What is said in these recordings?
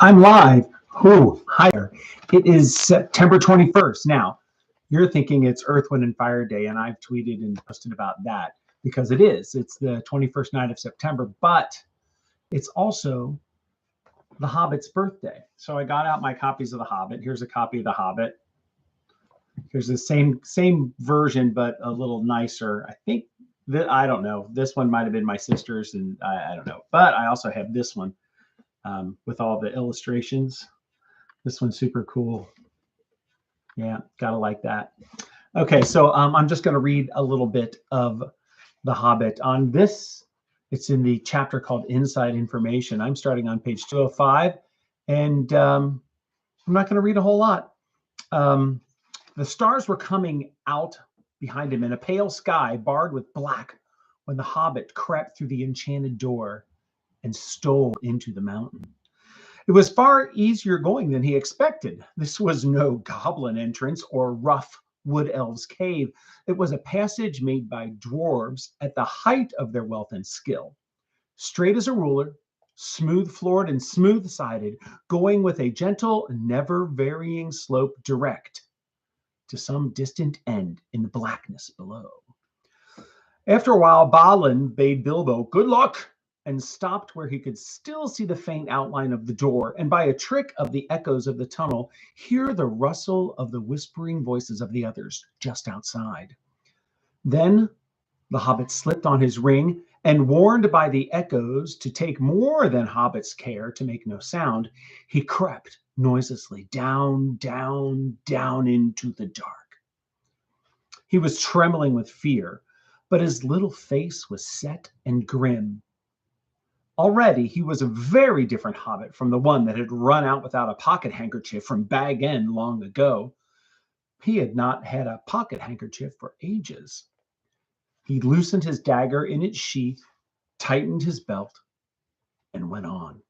I'm live. Who? Higher. It is September 21st. Now, you're thinking it's Earth, Wind, and Fire Day, and I've tweeted and posted about that because it is. It's the 21st night of September, but it's also the Hobbit's birthday. So I got out my copies of the Hobbit. Here's a copy of the Hobbit. Here's the same version, but a little nicer. I think that I don't know. This one might have been my sister's, and I don't know. But I also have this one. With all the illustrations. This one's super cool. Yeah, gotta like that. Okay, so I'm just going to read a little bit of The Hobbit. On this, it's in the chapter called Inside Information. I'm starting on page 205, and I'm not going to read a whole lot. The stars were coming out behind him in a pale sky barred with black when the Hobbit crept through the enchanted door and stole into the mountain. It was far easier going than he expected. This was no goblin entrance or rough wood elves' cave. It was a passage made by dwarves at the height of their wealth and skill. Straight as a ruler, smooth floored and smooth sided, going with a gentle, never varying slope direct to some distant end in the blackness below. After a while, Balin bade Bilbo good luck and stopped where he could still see the faint outline of the door, and by a trick of the echoes of the tunnel, hear the rustle of the whispering voices of the others just outside. Then the Hobbit slipped on his ring, and warned by the echoes to take more than Hobbit's care to make no sound, he crept noiselessly down, down, down into the dark. He was trembling with fear, but his little face was set and grim. Already, he was a very different Hobbit from the one that had run out without a pocket handkerchief from Bag End long ago. He had not had a pocket handkerchief for ages. He loosened his dagger in its sheath, tightened his belt, and went on.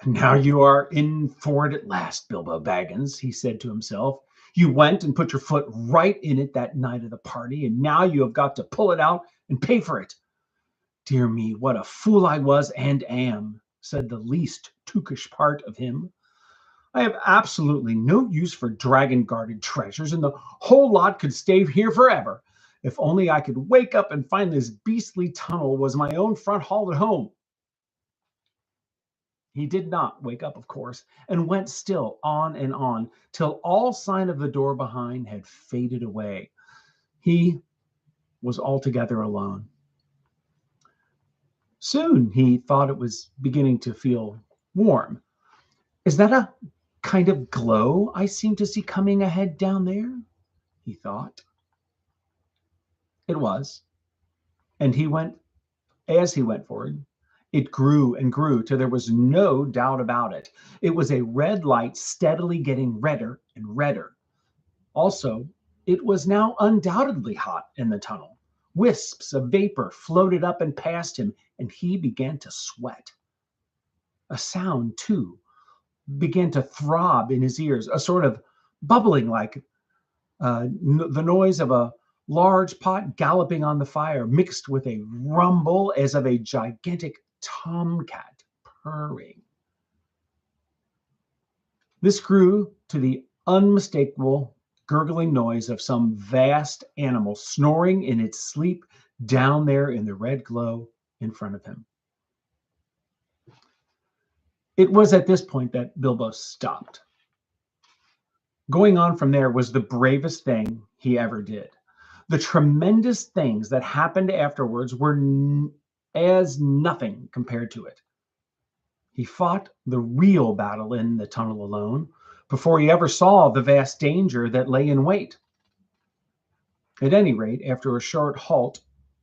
"Now you are in for it at last, Bilbo Baggins," he said to himself. "You went and put your foot right in it that night of the party, and now you have got to pull it out and pay for it. Dear me, what a fool I was and am," said the least tookish part of him. "I have absolutely no use for dragon-guarded treasures, and the whole lot could stay here forever. If only I could wake up and find this beastly tunnel was my own front hall at home." He did not wake up, of course, and went still on, till all sign of the door behind had faded away. He was altogether alone. Soon he thought it was beginning to feel warm. "Is that a kind of glow I seem to see coming ahead down there?" he thought. It was. And as he went forward, it grew and grew till there was no doubt about it. It was a red light steadily getting redder and redder. Also, it was now undoubtedly hot in the tunnel. Wisps of vapor floated up and past him, and he began to sweat. A sound, too, began to throb in his ears, a sort of bubbling like the noise of a large pot galloping on the fire, mixed with a rumble as of a gigantic tomcat purring. This grew to the unmistakable gurgling noise of some vast animal snoring in its sleep down there in the red glow in front of him. It was at this point that Bilbo stopped. Going on from there was the bravest thing he ever did. The tremendous things that happened afterwards were as nothing compared to it. He fought the real battle in the tunnel alone before he ever saw the vast danger that lay in wait. At any rate, after a short halt,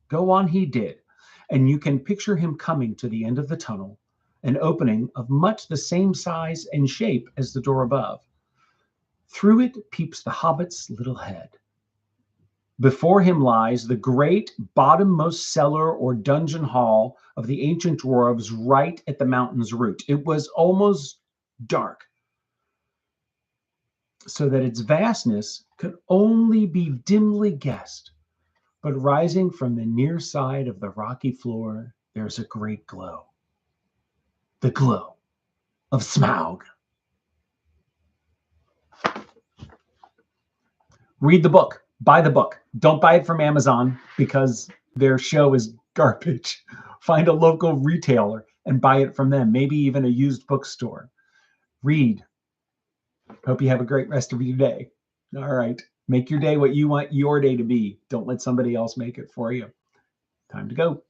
go on he did, and you can picture him coming to the end of the tunnel, an opening of much the same size and shape as the door above. Through it peeps the Hobbit's little head. Before him lies the great bottommost cellar or dungeon hall of the ancient dwarves right at the mountain's root. It was almost dark, so that its vastness could only be dimly guessed. But rising from the near side of the rocky floor, there's a great glow. the glow of Smaug. Read the book. Buy the book. Don't buy it from Amazon because their show is garbage. Find a local retailer and buy it from them, maybe even a used bookstore. Read. Hope you have a great rest of your day. All right. Make your day what you want your day to be. Don't let somebody else make it for you. Time to go.